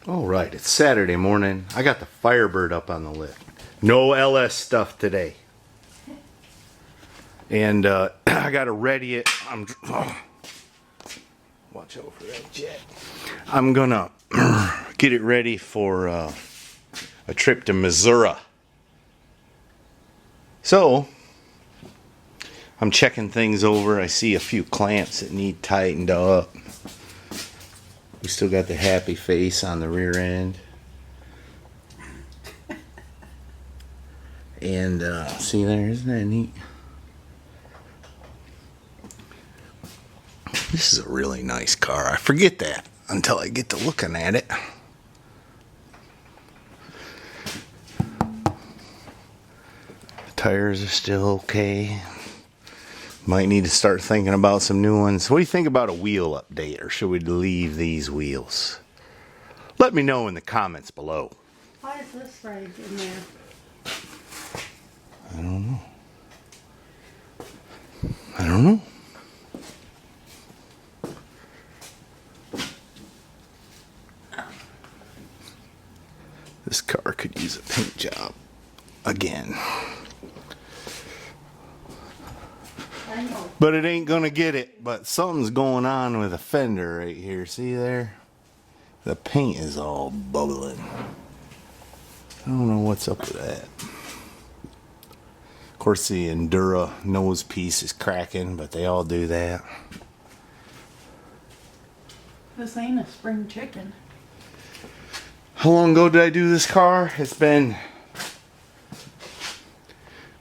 All right, it's Saturday morning. I got the Firebird up on the lift. No LS stuff today. And I got to ready it. Watch out for that jet. I'm going to get it ready for a trip to Missouri. So, I'm checking things over. I see a few clamps that need tightened up. We still got the happy face on the rear end. And see there, isn't that neat? This is a really nice car. I forget that until I get to looking at it. The tires are still okay. Might need to start thinking about some new ones. What do you think about a wheel update, or should we leave these wheels? Let me know in the comments below. Why is this right in there? I don't know. I don't know. This car could use a paint job again. I know. But it ain't gonna get it. But something's going on with the fender right here. See there? The paint is all bubbling. I don't know what's up with that. Of course, the Endura nose piece is cracking, but they all do that. This ain't a spring chicken. How long ago did I do this car? It's been,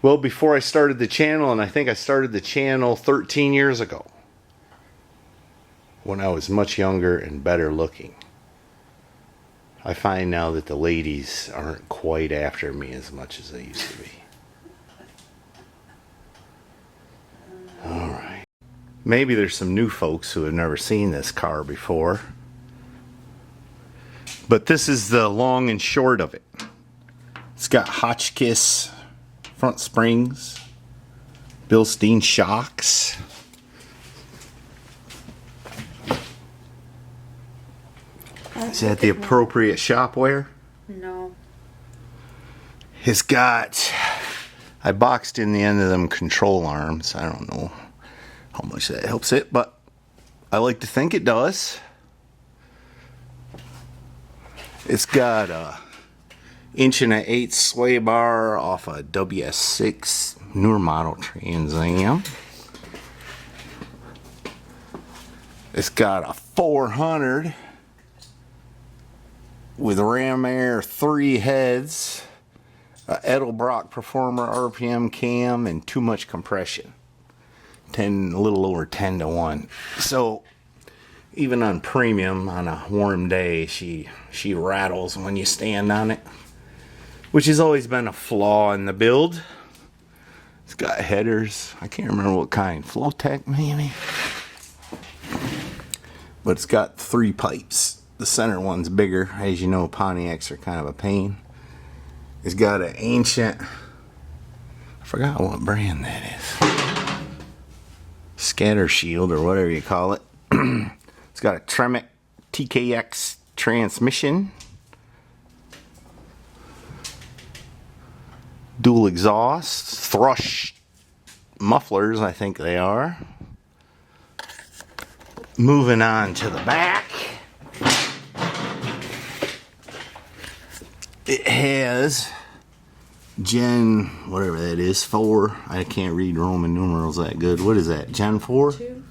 well, before I started the channel, and I think I started the channel 13 years ago, when I was much younger and better looking. I find now that the ladies aren't quite after me as much as they used to be. Alright. Maybe there's some new folks who have never seen this car before. But this is the long and short of it. It's got Hotchkiss front springs, Bilstein shocks. Is that the appropriate shop wear? No. It's got, I boxed in the end of them control arms. I don't know how much that helps it, but I like to think it does. It's got a 1.1/8" sway bar off a WS6 newer model Trans Am. It's got a 400 with Ram Air 3 heads, a Edelbrock Performer RPM cam, and too much compression. A little over 10 to 1. So even on premium, on a warm day, she rattles when you stand on it, which has always been a flaw in the build. It's got headers. I can't remember what kind. Flowtech maybe? But it's got 3 pipes. The center one's bigger. As you know, Pontiacs are kind of a pain. It's got an ancient, I forgot what brand that is. Scatter shield or whatever you call it. It's got a Tremec TKX transmission. Dual exhaust. Thrush mufflers, I think they are. Moving on to the back. It has Gen, whatever that is, 4. I can't read Roman numerals that good. What is that? Gen 4? 2.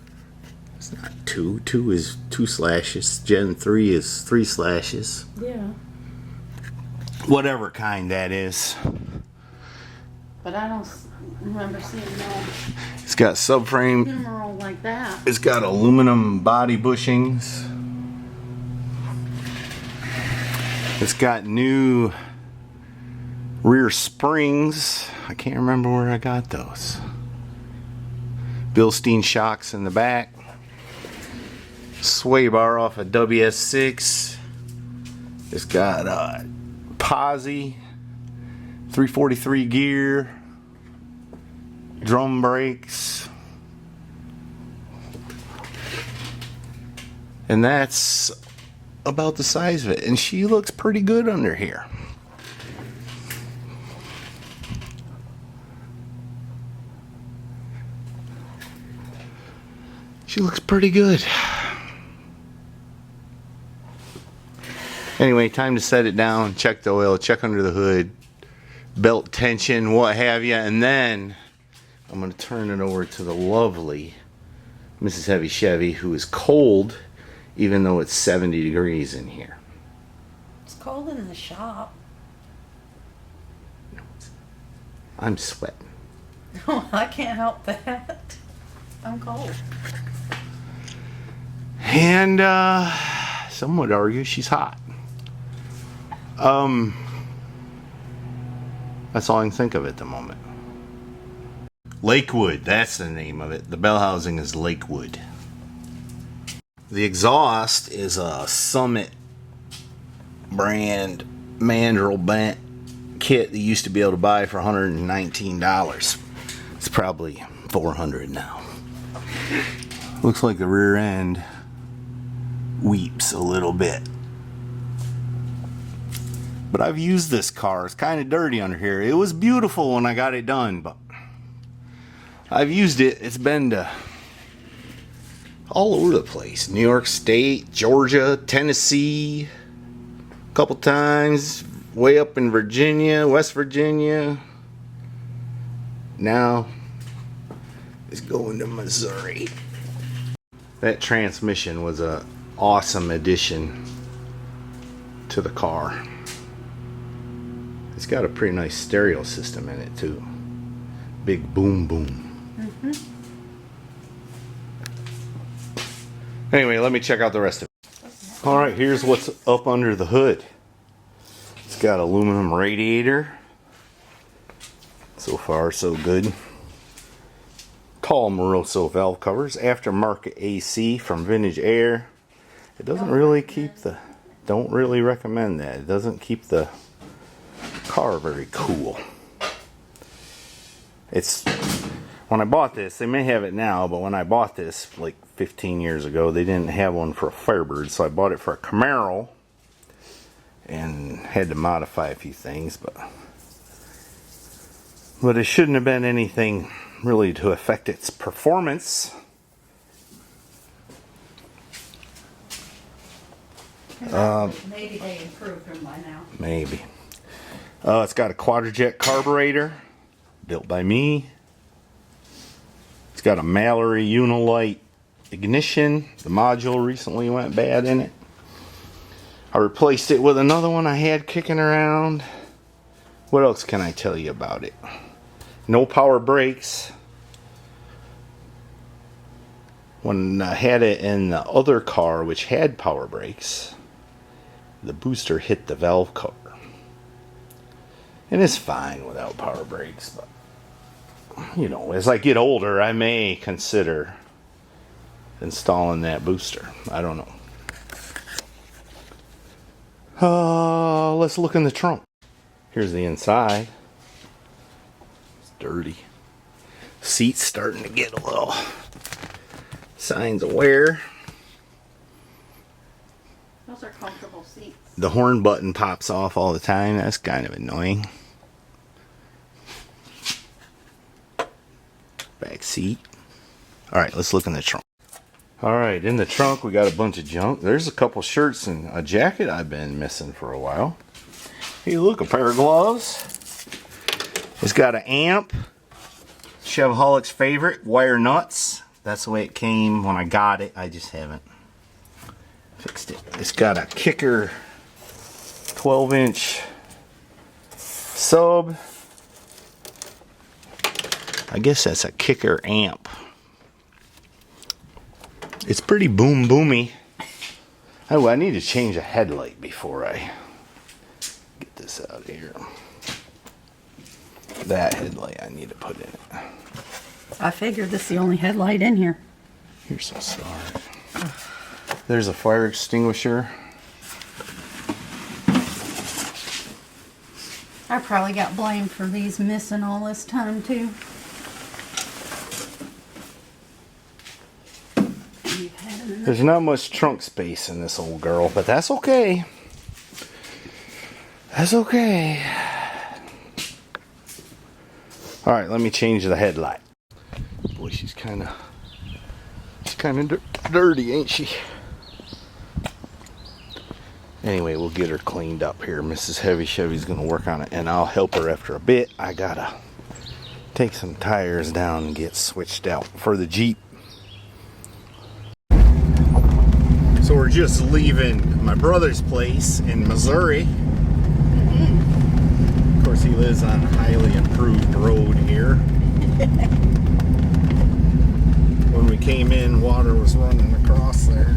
It's not 2. 2 is 2 slashes. Gen 3 is 3 slashes. Yeah. Whatever kind that is. But I don't remember seeing no It's got subframe. numeral like that. It's got aluminum body bushings. It's got new rear springs. I can't remember where I got those. Bilstein shocks in the back. Sway bar off a WS6. It's got a posi, 343 gear, drum brakes. And that's about the size of it, and she looks pretty good under here. She looks pretty good. Anyway, time to set it down, check the oil, check under the hood, belt tension, what have you, and then I'm going to turn it over to the lovely Mrs. Heavy Chevy, who is cold even though it's 70 degrees in here. It's cold in the shop. I'm sweating. Oh, I can't help that. I'm cold. And some would argue she's hot. That's all I can think of at the moment. Lakewood, that's the name of it. The bell housing is Lakewood. The exhaust is a Summit brand mandrel bent kit that you used to be able to buy for $119. It's probably $400 now. Looks like the rear end weeps a little bit. But I've used this car. It's kind of dirty under here. It was beautiful when I got it done, but I've used it. It's been to all over the place. New York State, Georgia, Tennessee, a couple times, way up in Virginia, West Virginia. Now it's going to Missouri. That transmission was an awesome addition to the car. It's got a pretty nice stereo system in it too. Big boom boom. Anyway, let me check out the rest of it. Alright, here's what's up under the hood. It's got aluminum radiator. So far, so good. Call Moroso valve covers. Aftermarket AC from Vintage Air. It doesn't really keep the... Don't really recommend that. It doesn't keep the car very cool. It's... When I bought this, they may have it now, but when I bought this, like 15 years ago, they didn't have one for a Firebird, so I bought it for a Camaro and had to modify a few things, but it shouldn't have been anything really to affect its performance. Maybe they improved them by now. Maybe. It's got a quadrajet carburetor, built by me. It's got a Mallory Unilite ignition. The module recently went bad in it. I replaced it with another one I had kicking around. What else can I tell you about it? No power brakes. When I had it in the other car, which had power brakes, the booster hit the valve cover. And it's fine without power brakes, but you know, as I get older, I may consider installing that booster. I don't know. Let's look in the trunk. Here's the inside. It's dirty. Seat's starting to get a little signs of wear. Those are comfortable seats. The horn button pops off all the time. That's kind of annoying. Back seat. Alright, let's look in the trunk. Alright, in the trunk we got a bunch of junk. There's a couple shirts and a jacket I've been missing for a while. Hey, look, a pair of gloves. It's got an amp. Chevholic's favorite, wire nuts. That's the way it came when I got it. I just haven't fixed it. It's got a kicker 12-inch sub. I guess that's a kicker amp. It's pretty boom boomy. Oh, I need to change a headlight before I get this out of here. That headlight I need to put in it. I figured this is the only headlight in here. You're so sorry. There's a fire extinguisher. I probably got blamed for these missing all this time too. You've had them There's not much trunk space in this old girl, but that's okay. That's okay. All right, let me change the headlight. Boy, she's kind of dirty, ain't she? Anyway, we'll get her cleaned up here. Mrs. Heavy Chevy's gonna work on it, and I'll help her after a bit. I gotta take some tires down and get switched out for the Jeep. So we're just leaving my brother's place in Missouri. Of course, he lives on a highly improved road here. When we came in, water was running across there.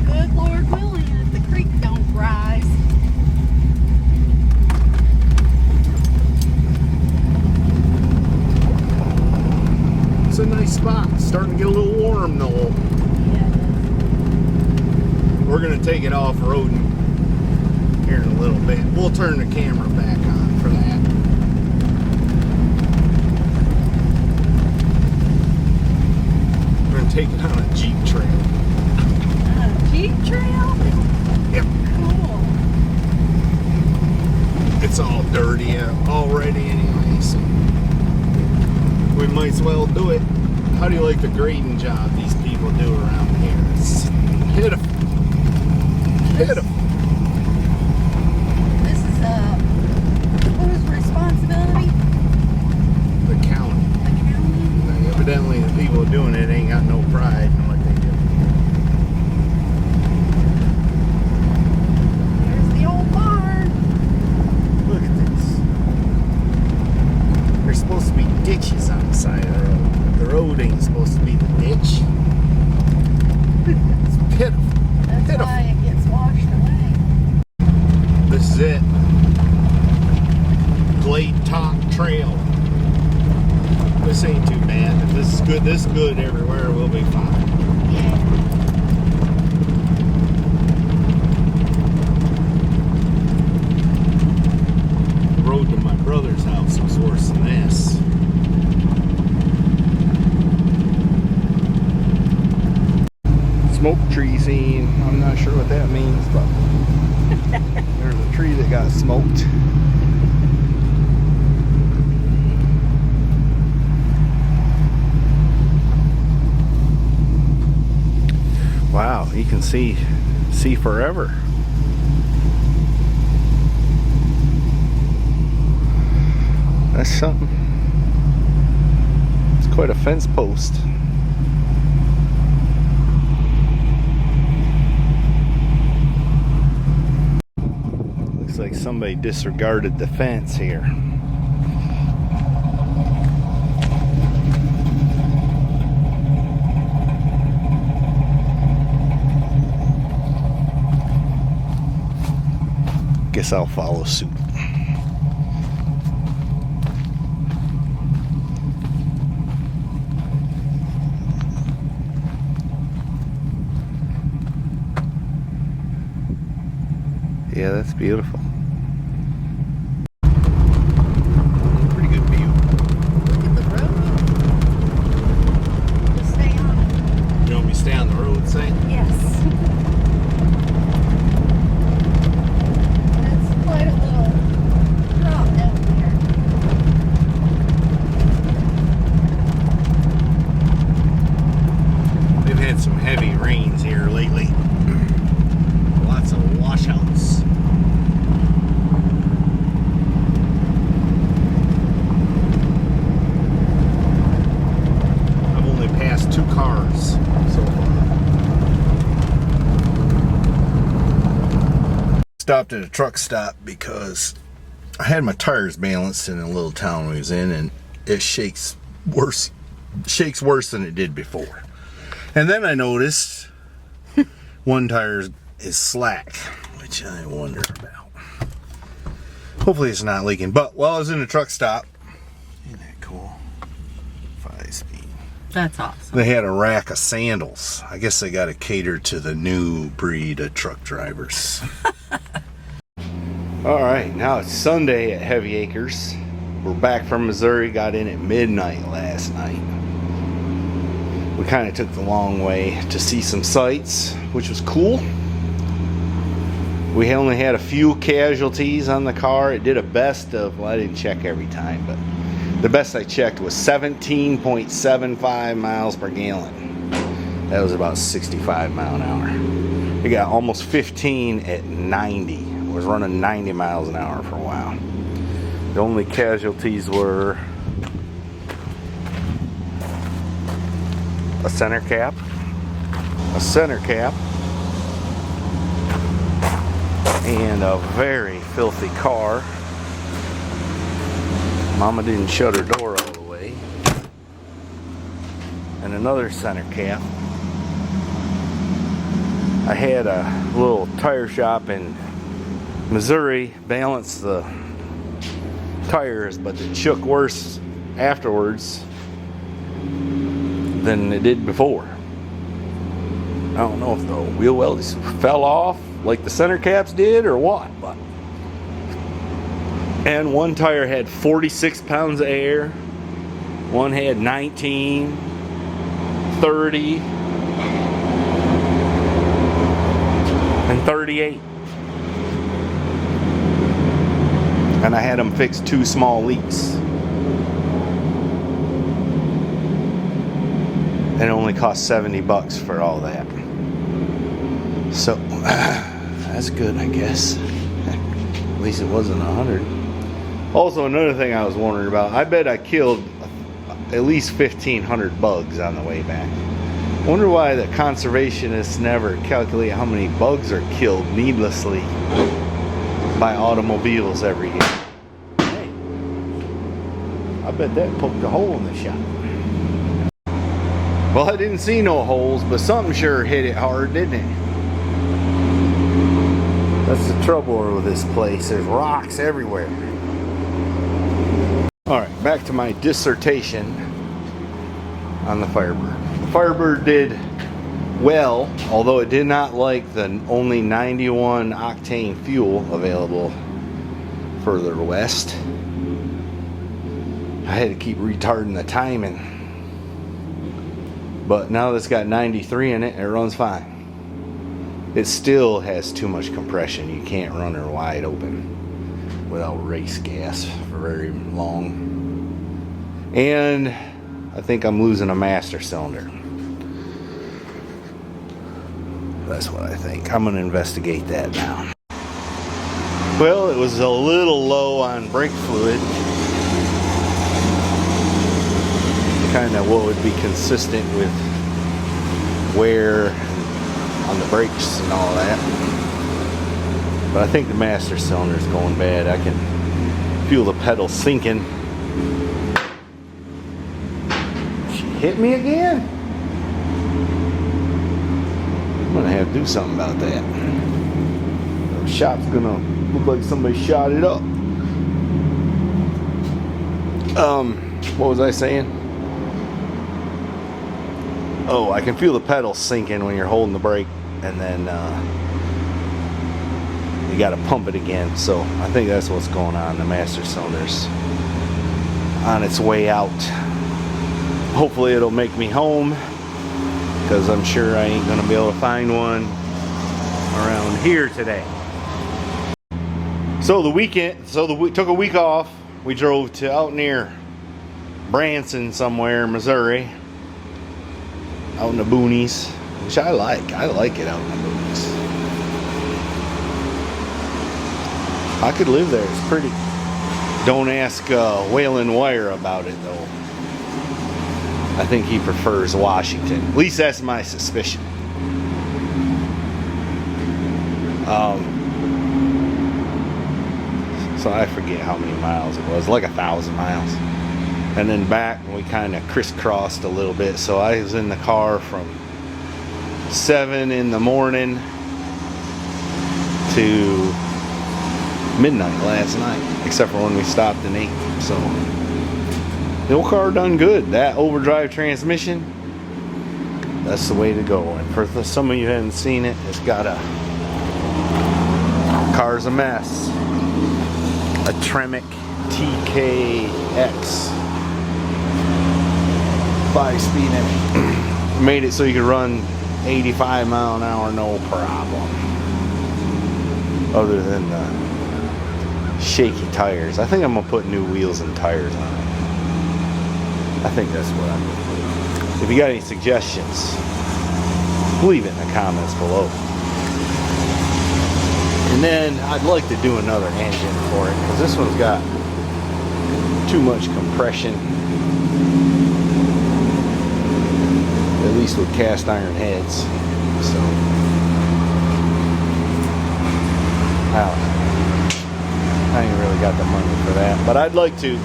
Good Lord willing, if the creek don't rise. It's a nice spot. It's starting to get a little warm though. Yeah. We're gonna take it off-roading here in a little bit. We'll turn the camera back on for that. We're gonna take it on a Jeep trail. Jeep trail? Yep. Cool. It's all dirty already anyway, so we might as well do it. How do you like the grading job these people do around here? It's pitiful. Pitiful. This is whose responsibility? The county. The county? Evidently the people doing it ain't got no pride in what they do. There's the old barn. Look at this. There's supposed to be ditches on the side of the road. The road ain't supposed to be the ditch. It's pitiful. That's Pitiful. why it gets washed away. This is it. Glade Top Trail. This ain't too bad. If this is good everywhere, we'll be fine. Yeah. The road to my brother's house was worse than this. Smoke tree scene. I'm not sure what that means, but there's a tree that got smoked. Wow, you can see forever. That's something. It's quite a fence post. Looks like somebody disregarded the fence here. Guess I'll follow suit. Yeah, that's beautiful. Pretty good view. Look at the road. Just stay on it. You want me to stay on the road, say? Yes. That's quite a little drop down here. We've had some heavy rains here lately. Lots of washouts. I've only passed 2 cars so far. Stopped at a truck stop because I had my tires balanced in a little town we was in, and it shakes worse than it did before. And then I noticed one tire is slack, which I wonder about. Hopefully it's not leaking. But while I was in the truck stop, isn't that cool? 5-speed. That's awesome. They had a rack of sandals. I guess they got to cater to the new breed of truck drivers. All right, now it's Sunday at Heavy Acres. We're back from Missouri. Got in at midnight last night. we kind of took the long way to see some sights, which was cool. We only had a few casualties on the car. It did a best of, well, I didn't check every time, but the best I checked was 17.75 miles per gallon. That was about 65 mile an hour. It got almost 15 at 90. It was running 90 miles an hour for a while. The only casualties were a center cap, and a very filthy car. Mama didn't shut her door all the way. And another center cap. I had a little tire shop in Missouri balance the tires, but it shook worse afterwards than it did before. I don't know if the wheel well just fell off like the center caps did or what, but. And one tire had 46 pounds of air, one had 19, 30, and 38. And I had them fix 2 small leaks. And it only cost $70 for all that. So that's good, I guess. At least it wasn't 100. Also, another thing I was wondering about, I bet I killed at least 1,500 bugs on the way back. Wonder why the conservationists never calculate how many bugs are killed needlessly by automobiles every year. Hey, I bet that poked a hole in the shop. Well, I didn't see no holes, but something sure hit it hard, didn't it? That's the trouble with this place. There's rocks everywhere. Alright, back to my dissertation on the Firebird. The Firebird did well, although it did not like the only 91 octane fuel available further west. I had to keep retarding the timing. But now that it's got 93 in it, it runs fine. It still has too much compression. You can't run her wide open without race gas for very long. And I think I'm losing a master cylinder. That's what I think. I'm going to investigate that now. Well, it was a little low on brake fluid. Kind of what would be consistent with wear on the brakes and all that. But I think the master cylinder is going bad. I can feel the pedal sinking. She hit me again. I'm gonna have to do something about that. The shop's gonna look like somebody shot it up. What was I saying? Oh, I can feel the pedal sinking when you're holding the brake, and then you got to pump it again. So I think that's what's going on. The master cylinder's on its way out. Hopefully it'll make me home, because I'm sure I ain't gonna be able to find one around here today. So we took a week off. We drove to out near Branson somewhere, Missouri. Out in the boonies, which I like. I like it out in the boonies. I could live there. It's pretty. Don't ask Waylon Wire about it, though. I think he prefers Washington. At least that's my suspicion. So I forget how many miles it was. Like 1,000 miles. And then back, we kind of crisscrossed a little bit. So I was in the car from 7 in the morning to midnight last night, except for when we stopped and ate. So the old car done good. That overdrive transmission, that's the way to go. And for some of you who haven't seen it, it's got a car's a mess. A Tremec TKX. 5-speed engine. Made it so you could run 85 mile an hour no problem. Other than the shaky tires. I think I'm gonna put new wheels and tires on it. I think that's what I'm gonna do. If you got any suggestions, leave it in the comments below. And then I'd like to do another engine for it because this one's got too much compression. At least with cast iron heads. So I ain't really got the money for that. But I'd like to.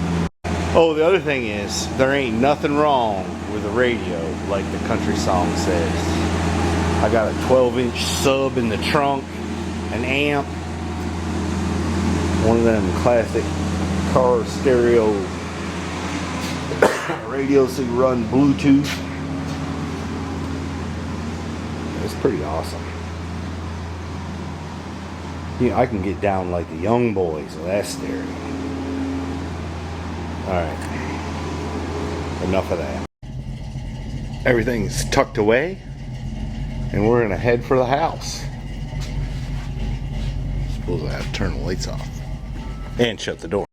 Oh, the other thing is, there ain't nothing wrong with the radio, like the country song says. I got a 12-inch sub in the trunk, an amp, one of them classic car stereo radios so you run Bluetooth. It's pretty awesome. Yeah, I can get down like the young boys with that stereo. Alright, enough of that. Everything's tucked away, and we're gonna head for the house. Suppose I have to turn the lights off and shut the door.